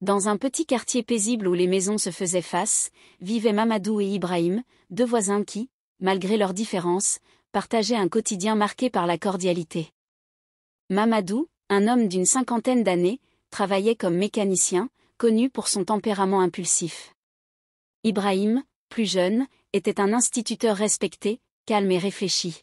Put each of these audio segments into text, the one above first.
Dans un petit quartier paisible où les maisons se faisaient face, vivaient Mamadou et Ibrahim, deux voisins qui, malgré leurs différences, partageaient un quotidien marqué par la cordialité. Mamadou, un homme d'une cinquantaine d'années, travaillait comme mécanicien, connu pour son tempérament impulsif. Ibrahim, plus jeune, était un instituteur respecté, calme et réfléchi.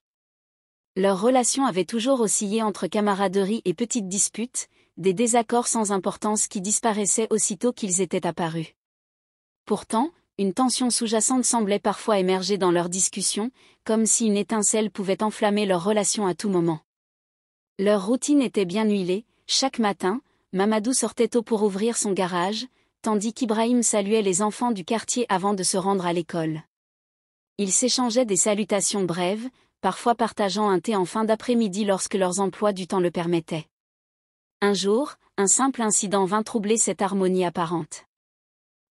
Leur relation avait toujours oscillé entre camaraderie et petites disputes, des désaccords sans importance qui disparaissaient aussitôt qu'ils étaient apparus. Pourtant, une tension sous-jacente semblait parfois émerger dans leurs discussions, comme si une étincelle pouvait enflammer leur relation à tout moment. Leur routine était bien huilée, chaque matin, Mamadou sortait tôt pour ouvrir son garage, tandis qu'Ibrahim saluait les enfants du quartier avant de se rendre à l'école. Ils s'échangeaient des salutations brèves, parfois partageant un thé en fin d'après-midi lorsque leurs emplois du temps le permettaient. Un jour, un simple incident vint troubler cette harmonie apparente.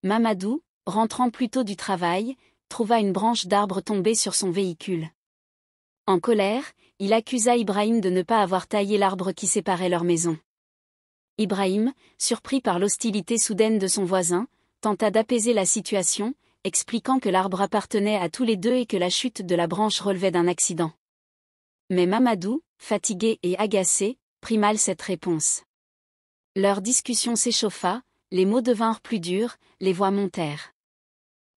Mamadou, rentrant plus tôt du travail, trouva une branche d'arbre tombée sur son véhicule. En colère, il accusa Ibrahim de ne pas avoir taillé l'arbre qui séparait leur maison. Ibrahim, surpris par l'hostilité soudaine de son voisin, tenta d'apaiser la situation, expliquant que l'arbre appartenait à tous les deux et que la chute de la branche relevait d'un accident. Mais Mamadou, fatigué et agacé, prit mal cette réponse. Leur discussion s'échauffa, les mots devinrent plus durs, les voix montèrent.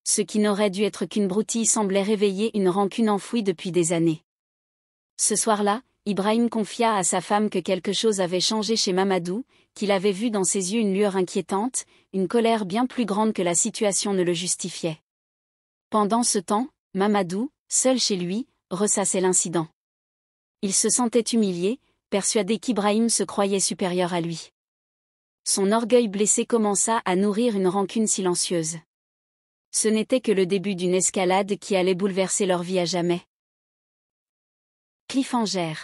Ce qui n'aurait dû être qu'une broutille semblait réveiller une rancune enfouie depuis des années. Ce soir-là, Ibrahim confia à sa femme que quelque chose avait changé chez Mamadou, qu'il avait vu dans ses yeux une lueur inquiétante, une colère bien plus grande que la situation ne le justifiait. Pendant ce temps, Mamadou, seul chez lui, ressassait l'incident. Il se sentait humilié, persuadé qu'Ibrahim se croyait supérieur à lui. Son orgueil blessé commença à nourrir une rancune silencieuse. Ce n'était que le début d'une escalade qui allait bouleverser leur vie à jamais. Cliffhanger.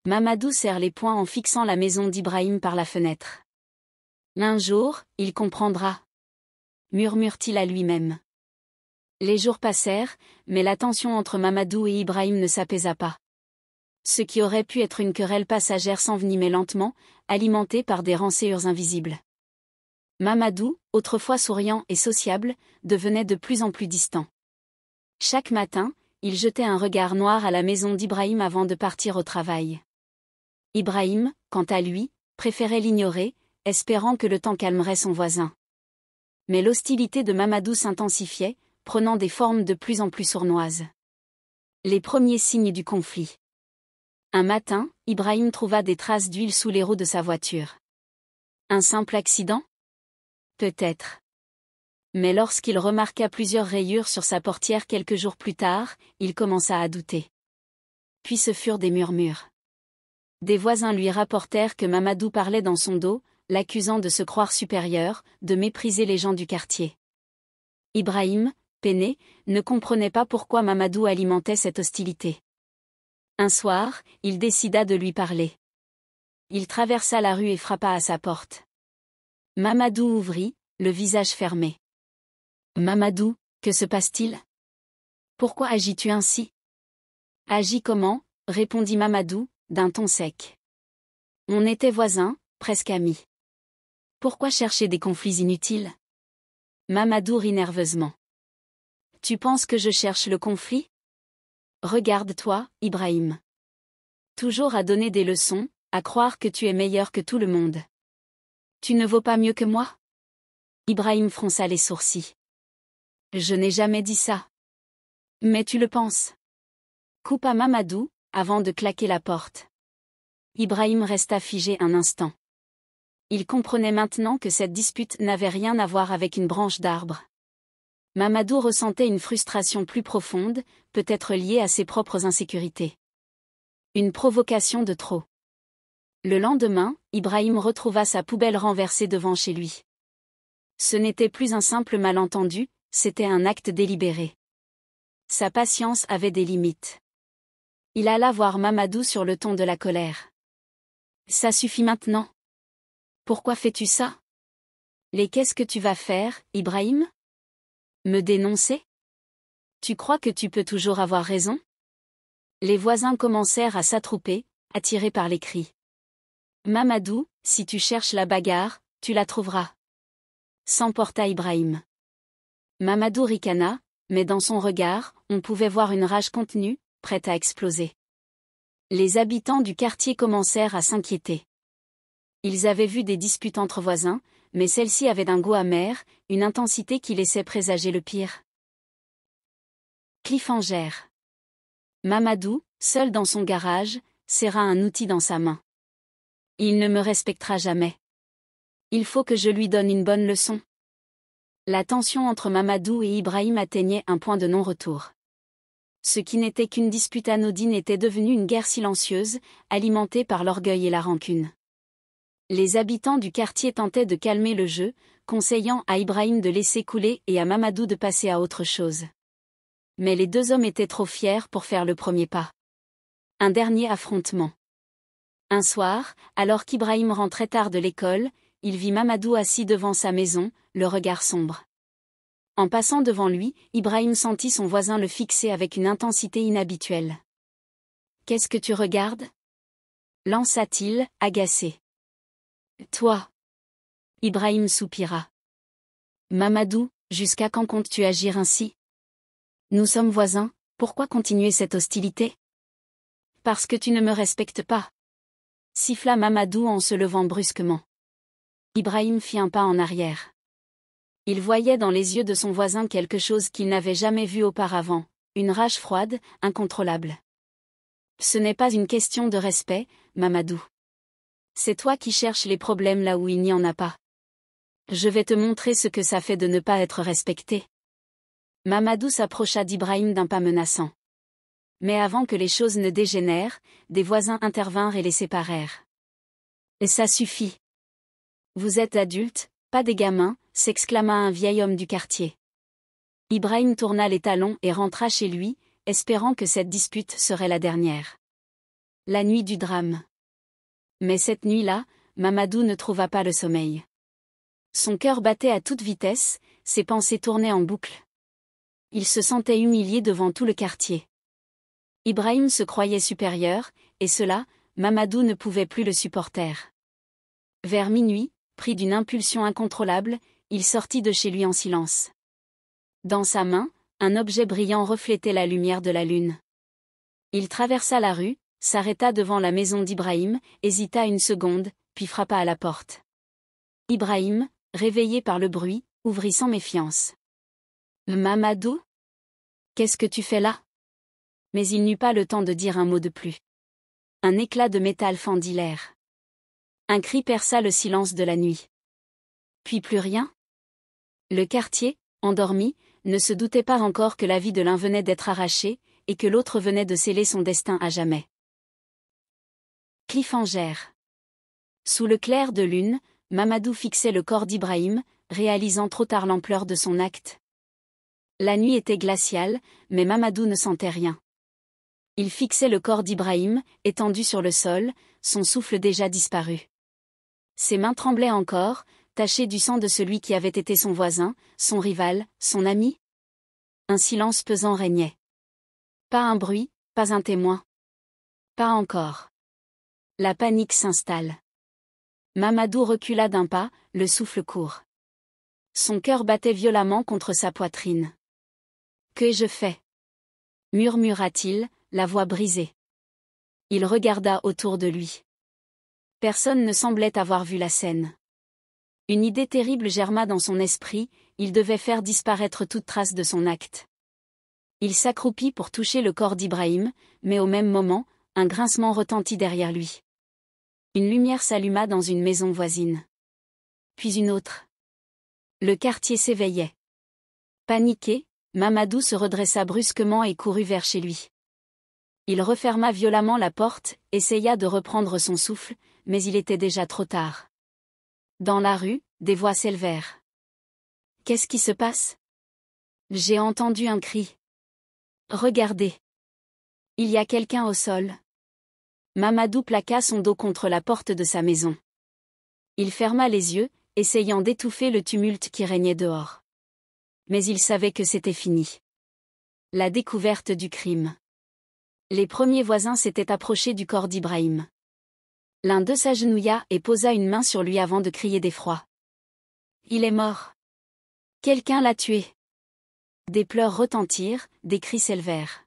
Mamadou serre les poings en fixant la maison d'Ibrahim par la fenêtre. Un jour, il comprendra, murmure-t-il à lui-même. Les jours passèrent, mais la tension entre Mamadou et Ibrahim ne s'apaisa pas. Ce qui aurait pu être une querelle passagère s'envenimait lentement, alimentée par des rancœurs invisibles. Mamadou, autrefois souriant et sociable, devenait de plus en plus distant. Chaque matin, il jetait un regard noir à la maison d'Ibrahim avant de partir au travail. Ibrahim, quant à lui, préférait l'ignorer, espérant que le temps calmerait son voisin. Mais l'hostilité de Mamadou s'intensifiait, prenant des formes de plus en plus sournoises. Les premiers signes du conflit. Un matin, Ibrahim trouva des traces d'huile sous les roues de sa voiture. Un simple accident ? Peut-être. Mais lorsqu'il remarqua plusieurs rayures sur sa portière quelques jours plus tard, il commença à douter. Puis ce furent des murmures. Des voisins lui rapportèrent que Mamadou parlait dans son dos, l'accusant de se croire supérieur, de mépriser les gens du quartier. Ibrahim, peiné, ne comprenait pas pourquoi Mamadou alimentait cette hostilité. Un soir, il décida de lui parler. Il traversa la rue et frappa à sa porte. Mamadou ouvrit, le visage fermé. « Mamadou, que se passe-t-il ? Pourquoi agis-tu ainsi ? » « Agis comment ? » répondit Mamadou, d'un ton sec. « On était voisins, presque amis. Pourquoi chercher des conflits inutiles ? » Mamadou rit nerveusement. « Tu penses que je cherche le conflit ? Regarde-toi, Ibrahim. Toujours à donner des leçons, à croire que tu es meilleur que tout le monde. Tu ne vaux pas mieux que moi ? » Ibrahim fronça les sourcils. « Je n'ai jamais dit ça. »« Mais tu le penses. » Coupa Mamadou, avant de claquer la porte. Ibrahim resta figé un instant. Il comprenait maintenant que cette dispute n'avait rien à voir avec une branche d'arbre. Mamadou ressentait une frustration plus profonde, peut-être liée à ses propres insécurités. Une provocation de trop. Le lendemain, Ibrahim retrouva sa poubelle renversée devant chez lui. Ce n'était plus un simple malentendu, c'était un acte délibéré. Sa patience avait des limites. Il alla voir Mamadou sur le ton de la colère. « Ça suffit maintenant. Pourquoi fais-tu ça ? Qu'est-ce que tu vas faire, Ibrahim ? Me dénoncer ? Tu crois que tu peux toujours avoir raison ? » Les voisins commencèrent à s'attrouper, attirés par les cris. « Mamadou, si tu cherches la bagarre, tu la trouveras. s'emporta Ibrahim. Mamadou ricana, mais dans son regard, on pouvait voir une rage contenue, prête à exploser. Les habitants du quartier commencèrent à s'inquiéter. Ils avaient vu des disputes entre voisins, mais celles-ci avaient un goût amer, une intensité qui laissait présager le pire. Cliffhanger. Mamadou, seul dans son garage, serra un outil dans sa main. Il ne me respectera jamais. Il faut que je lui donne une bonne leçon. La tension entre Mamadou et Ibrahim atteignait un point de non-retour. Ce qui n'était qu'une dispute anodine était devenu une guerre silencieuse, alimentée par l'orgueil et la rancune. Les habitants du quartier tentaient de calmer le jeu, conseillant à Ibrahim de laisser couler et à Mamadou de passer à autre chose. Mais les deux hommes étaient trop fiers pour faire le premier pas. Un dernier affrontement. Un soir, alors qu'Ibrahim rentrait tard de l'école, il vit Mamadou assis devant sa maison, le regard sombre. En passant devant lui, Ibrahim sentit son voisin le fixer avec une intensité inhabituelle. « Qu'est-ce que tu regardes » lança-t-il, agacé. « Toi » Ibrahim soupira. « Mamadou, jusqu'à quand comptes-tu agir ainsi ? Nous sommes voisins, pourquoi continuer cette hostilité ? Parce que tu ne me respectes pas. » Siffla Mamadou en se levant brusquement. Ibrahim fit un pas en arrière. Il voyait dans les yeux de son voisin quelque chose qu'il n'avait jamais vu auparavant, une rage froide, incontrôlable. « Ce n'est pas une question de respect, Mamadou. C'est toi qui cherches les problèmes là où il n'y en a pas. Je vais te montrer ce que ça fait de ne pas être respecté. » Mamadou s'approcha d'Ibrahim d'un pas menaçant. Mais avant que les choses ne dégénèrent, des voisins intervinrent et les séparèrent. « Et ça suffit. Vous êtes adultes, pas des gamins », s'exclama un vieil homme du quartier. Ibrahim tourna les talons et rentra chez lui, espérant que cette dispute serait la dernière. La nuit du drame. Mais cette nuit-là, Mamadou ne trouva pas le sommeil. Son cœur battait à toute vitesse, ses pensées tournaient en boucle. Il se sentait humilié devant tout le quartier. Ibrahim se croyait supérieur, et cela, Mamadou ne pouvait plus le supporter. Vers minuit, pris d'une impulsion incontrôlable, il sortit de chez lui en silence. Dans sa main, un objet brillant reflétait la lumière de la lune. Il traversa la rue, s'arrêta devant la maison d'Ibrahim, hésita une seconde, puis frappa à la porte. Ibrahim, réveillé par le bruit, ouvrit sans méfiance. « Mamadou ? Qu'est-ce que tu fais là ?» Mais il n'eut pas le temps de dire un mot de plus. Un éclat de métal fendit l'air. Un cri perça le silence de la nuit. Puis plus rien. Le quartier, endormi, ne se doutait pas encore que la vie de l'un venait d'être arrachée, et que l'autre venait de sceller son destin à jamais. Cliffhanger. Sous le clair de lune, Mamadou fixait le corps d'Ibrahim, réalisant trop tard l'ampleur de son acte. La nuit était glaciale, mais Mamadou ne sentait rien. Il fixait le corps d'Ibrahim, étendu sur le sol, son souffle déjà disparu. Ses mains tremblaient encore, tachées du sang de celui qui avait été son voisin, son rival, son ami. Un silence pesant régnait. Pas un bruit, pas un témoin. Pas encore. La panique s'installe. Mamadou recula d'un pas, le souffle court. Son cœur battait violemment contre sa poitrine. « Qu'ai-je fait » murmura-t-il, la voix brisée. Il regarda autour de lui. Personne ne semblait avoir vu la scène. Une idée terrible germa dans son esprit, il devait faire disparaître toute trace de son acte. Il s'accroupit pour toucher le corps d'Ibrahim, mais au même moment, un grincement retentit derrière lui. Une lumière s'alluma dans une maison voisine. Puis une autre. Le quartier s'éveillait. Paniqué, Mamadou se redressa brusquement et courut vers chez lui. Il referma violemment la porte, essaya de reprendre son souffle, mais il était déjà trop tard. Dans la rue, des voix s'élevèrent. « Qu'est-ce qui se passe ? J'ai entendu un cri. Regardez. Il y a quelqu'un au sol. » Mamadou plaqua son dos contre la porte de sa maison. Il ferma les yeux, essayant d'étouffer le tumulte qui régnait dehors. Mais il savait que c'était fini. La découverte du crime. Les premiers voisins s'étaient approchés du corps d'Ibrahim. L'un d'eux s'agenouilla et posa une main sur lui avant de crier d'effroi. Il est mort. Quelqu'un l'a tué. Des pleurs retentirent, des cris s'élevèrent.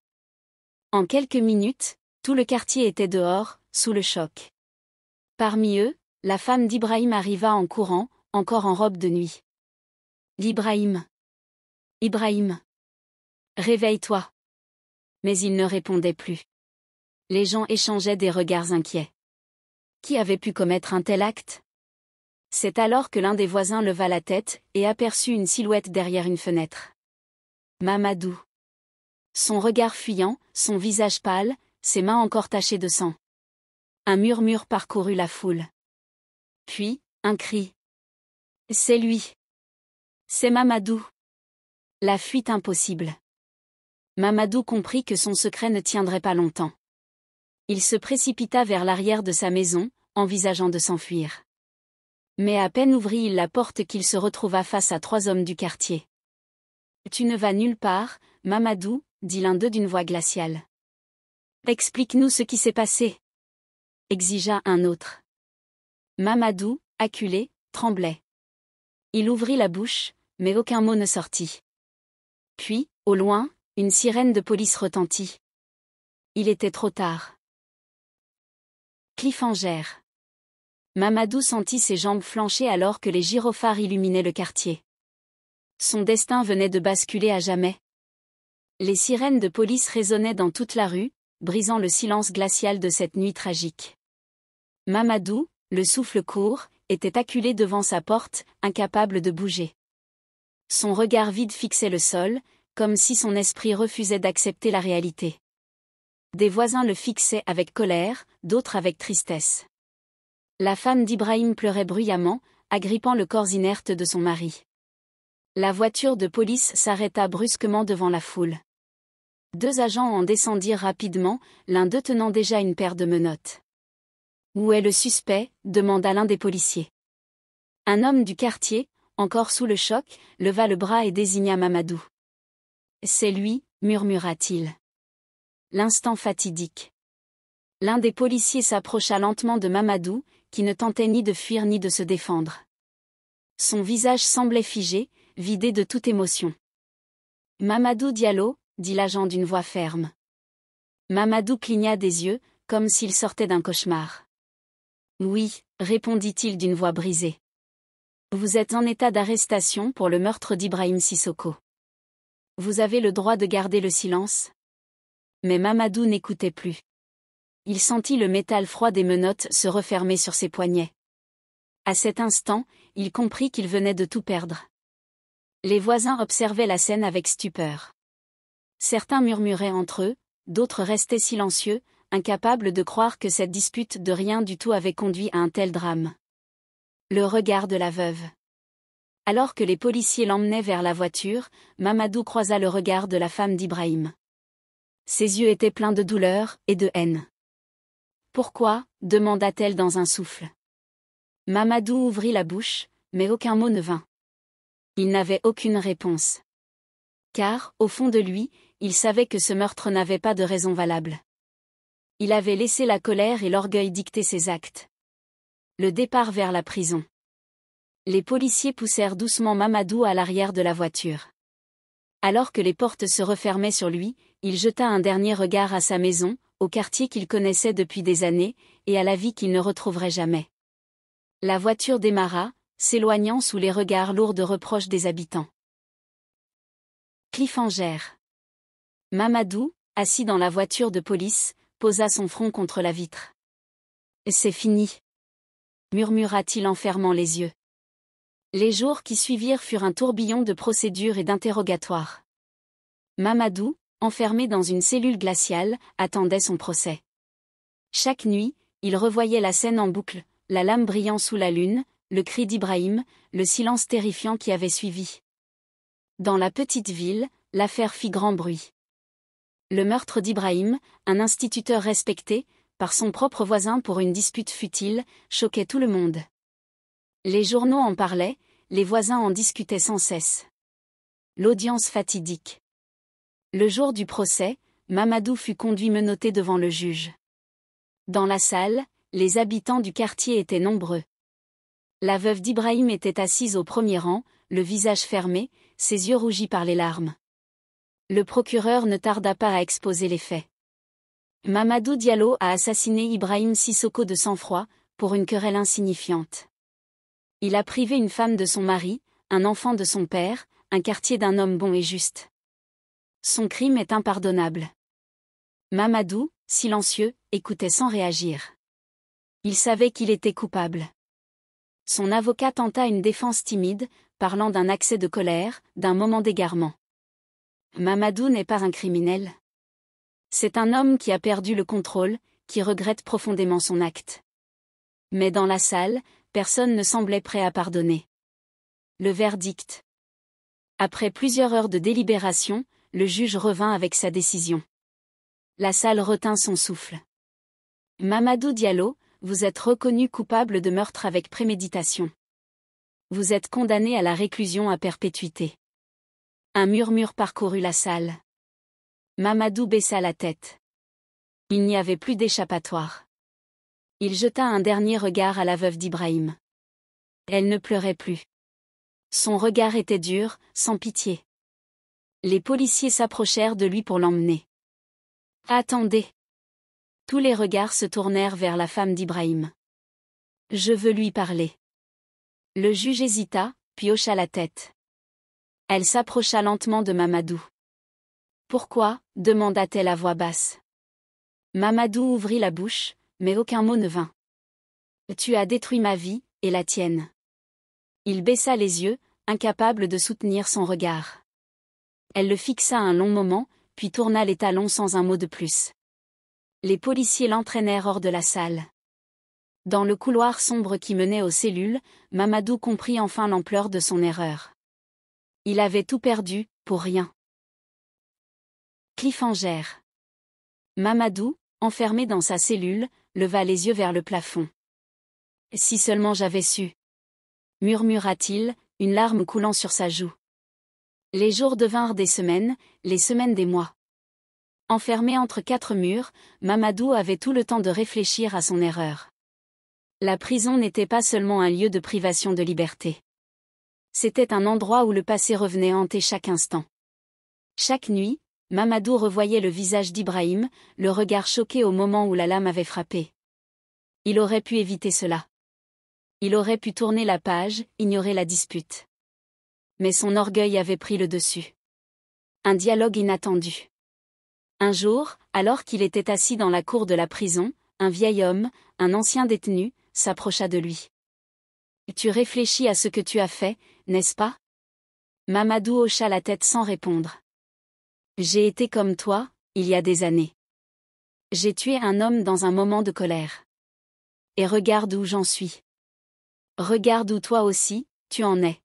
En quelques minutes, tout le quartier était dehors, sous le choc. Parmi eux, la femme d'Ibrahim arriva en courant, encore en robe de nuit. L'Ibrahim. Ibrahim. Réveille-toi. Mais il ne répondait plus. Les gens échangeaient des regards inquiets. Qui avait pu commettre un tel acte? C'est alors que l'un des voisins leva la tête et aperçut une silhouette derrière une fenêtre. Mamadou. Son regard fuyant, son visage pâle, ses mains encore tachées de sang. Un murmure parcourut la foule. Puis, un cri. C'est lui. C'est Mamadou. La fuite impossible. Mamadou comprit que son secret ne tiendrait pas longtemps. Il se précipita vers l'arrière de sa maison, envisageant de s'enfuir. Mais à peine ouvrit-il la porte qu'il se retrouva face à 3 hommes du quartier. « Tu ne vas nulle part, Mamadou », dit l'un d'eux d'une voix glaciale. « Explique-nous ce qui s'est passé », exigea un autre. Mamadou, acculé, tremblait. Il ouvrit la bouche, mais aucun mot ne sortit. Puis, au loin, une sirène de police retentit. Il était trop tard. Cliffhanger. Mamadou sentit ses jambes flancher alors que les gyrophares illuminaient le quartier. Son destin venait de basculer à jamais. Les sirènes de police résonnaient dans toute la rue, brisant le silence glacial de cette nuit tragique. Mamadou, le souffle court, était acculé devant sa porte, incapable de bouger. Son regard vide fixait le sol, comme si son esprit refusait d'accepter la réalité. Des voisins le fixaient avec colère, d'autres avec tristesse. La femme d'Ibrahim pleurait bruyamment, agrippant le corps inerte de son mari. La voiture de police s'arrêta brusquement devant la foule. 2 agents en descendirent rapidement, l'un d'eux tenant déjà une paire de menottes. « Où est le suspect ?» demanda l'un des policiers. Un homme du quartier, encore sous le choc, leva le bras et désigna Mamadou. « C'est lui », murmura-t-il. L'instant fatidique. L'un des policiers s'approcha lentement de Mamadou, qui ne tentait ni de fuir ni de se défendre. Son visage semblait figé, vidé de toute émotion. « Mamadou Diallo », dit l'agent d'une voix ferme. Mamadou cligna des yeux, comme s'il sortait d'un cauchemar. « Oui », répondit-il d'une voix brisée. « Vous êtes en état d'arrestation pour le meurtre d'Ibrahim Sissoko. Vous avez le droit de garder le silence ?» Mais Mamadou n'écoutait plus. Il sentit le métal froid des menottes se refermer sur ses poignets. À cet instant, il comprit qu'il venait de tout perdre. Les voisins observaient la scène avec stupeur. Certains murmuraient entre eux, d'autres restaient silencieux, incapables de croire que cette dispute de rien du tout avait conduit à un tel drame. Le regard de la veuve. Alors que les policiers l'emmenaient vers la voiture, Mamadou croisa le regard de la femme d'Ibrahim. Ses yeux étaient pleins de douleur et de haine. « Pourquoi ?» demanda-t-elle dans un souffle. Mamadou ouvrit la bouche, mais aucun mot ne vint. Il n'avait aucune réponse. Car, au fond de lui, il savait que ce meurtre n'avait pas de raison valable. Il avait laissé la colère et l'orgueil dicter ses actes. Le départ vers la prison. Les policiers poussèrent doucement Mamadou à l'arrière de la voiture. Alors que les portes se refermaient sur lui, il jeta un dernier regard à sa maison, au quartier qu'il connaissait depuis des années, et à la vie qu'il ne retrouverait jamais. La voiture démarra, s'éloignant sous les regards lourds de reproches des habitants. Cliffhanger. Mamadou, assis dans la voiture de police, posa son front contre la vitre. « C'est fini », murmura-t-il en fermant les yeux. Les jours qui suivirent furent un tourbillon de procédures et d'interrogatoires. Mamadou, enfermé dans une cellule glaciale, attendait son procès. Chaque nuit, il revoyait la scène en boucle, la lame brillant sous la lune, le cri d'Ibrahim, le silence terrifiant qui avait suivi. Dans la petite ville, l'affaire fit grand bruit. Le meurtre d'Ibrahim, un instituteur respecté, par son propre voisin pour une dispute futile, choquait tout le monde. Les journaux en parlaient, les voisins en discutaient sans cesse. L'audience fatidique. Le jour du procès, Mamadou fut conduit menotté devant le juge. Dans la salle, les habitants du quartier étaient nombreux. La veuve d'Ibrahim était assise au premier rang, le visage fermé, ses yeux rougis par les larmes. Le procureur ne tarda pas à exposer les faits. Mamadou Diallo a assassiné Ibrahim Sissoko de sang-froid, pour une querelle insignifiante. Il a privé une femme de son mari, un enfant de son père, un quartier d'un homme bon et juste. Son crime est impardonnable. Mamadou, silencieux, écoutait sans réagir. Il savait qu'il était coupable. Son avocat tenta une défense timide, parlant d'un accès de colère, d'un moment d'égarement. Mamadou n'est pas un criminel. C'est un homme qui a perdu le contrôle, qui regrette profondément son acte. Mais dans la salle, personne ne semblait prêt à pardonner. Le verdict. Après plusieurs heures de délibération, le juge revint avec sa décision. La salle retint son souffle. Mamadou Diallo, vous êtes reconnu coupable de meurtre avec préméditation. Vous êtes condamné à la réclusion à perpétuité. Un murmure parcourut la salle. Mamadou baissa la tête. Il n'y avait plus d'échappatoire. Il jeta un dernier regard à la veuve d'Ibrahim. Elle ne pleurait plus. Son regard était dur, sans pitié. Les policiers s'approchèrent de lui pour l'emmener. Attendez. Tous les regards se tournèrent vers la femme d'Ibrahim. Je veux lui parler. Le juge hésita, puis hocha la tête. Elle s'approcha lentement de Mamadou. Pourquoi ? Demanda-t-elle à voix basse. Mamadou ouvrit la bouche, mais aucun mot ne vint. Tu as détruit ma vie, et la tienne. Il baissa les yeux, incapable de soutenir son regard. Elle le fixa un long moment, puis tourna les talons sans un mot de plus. Les policiers l'entraînèrent hors de la salle. Dans le couloir sombre qui menait aux cellules, Mamadou comprit enfin l'ampleur de son erreur. Il avait tout perdu, pour rien. Cliffhanger. Mamadou, enfermé dans sa cellule, leva les yeux vers le plafond. Si seulement j'avais su. Murmura-t-il, une larme coulant sur sa joue. Les jours devinrent des semaines, les semaines des mois. Enfermé entre quatre murs, Mamadou avait tout le temps de réfléchir à son erreur. La prison n'était pas seulement un lieu de privation de liberté. C'était un endroit où le passé revenait hanter chaque instant. Chaque nuit, Mamadou revoyait le visage d'Ibrahim, le regard choqué au moment où la lame avait frappé. Il aurait pu éviter cela. Il aurait pu tourner la page, ignorer la dispute. Mais son orgueil avait pris le dessus. Un dialogue inattendu. Un jour, alors qu'il était assis dans la cour de la prison, un vieil homme, un ancien détenu, s'approcha de lui. « Tu réfléchis à ce que tu as fait, n'est-ce pas ?» Mamadou hocha la tête sans répondre. « J'ai été comme toi, il y a des années. J'ai tué un homme dans un moment de colère. Et regarde où j'en suis. Regarde où toi aussi, tu en es. »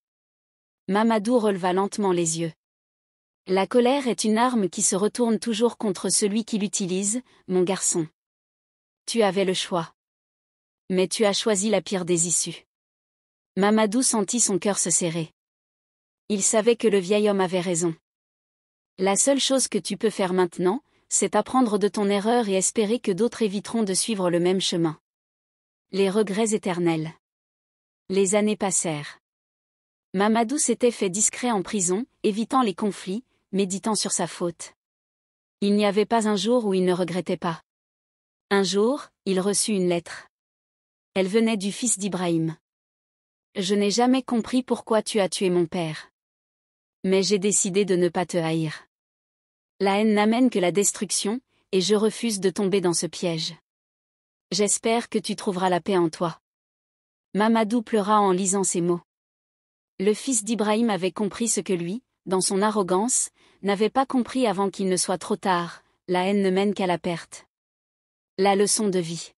Mamadou releva lentement les yeux. La colère est une arme qui se retourne toujours contre celui qui l'utilise, mon garçon. Tu avais le choix. Mais tu as choisi la pire des issues. Mamadou sentit son cœur se serrer. Il savait que le vieil homme avait raison. La seule chose que tu peux faire maintenant, c'est apprendre de ton erreur et espérer que d'autres éviteront de suivre le même chemin. Les regrets éternels. Les années passèrent. Mamadou s'était fait discret en prison, évitant les conflits, méditant sur sa faute. Il n'y avait pas un jour où il ne regrettait pas. Un jour, il reçut une lettre. Elle venait du fils d'Ibrahim. « Je n'ai jamais compris pourquoi tu as tué mon père. Mais j'ai décidé de ne pas te haïr. La haine n'amène que la destruction, et je refuse de tomber dans ce piège. J'espère que tu trouveras la paix en toi. » Mamadou pleura en lisant ces mots. Le fils d'Ibrahim avait compris ce que lui, dans son arrogance, n'avait pas compris avant qu'il ne soit trop tard, la haine ne mène qu'à la perte. La leçon de vie.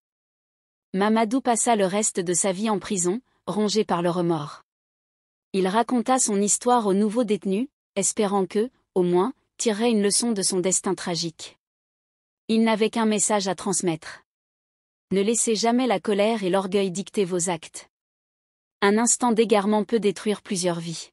Mamadou passa le reste de sa vie en prison, rongé par le remords. Il raconta son histoire aux nouveaux détenus, espérant que, au moins, tirerait une leçon de son destin tragique. Il n'avait qu'un message à transmettre. Ne laissez jamais la colère et l'orgueil dicter vos actes. Un instant d'égarement peut détruire plusieurs vies.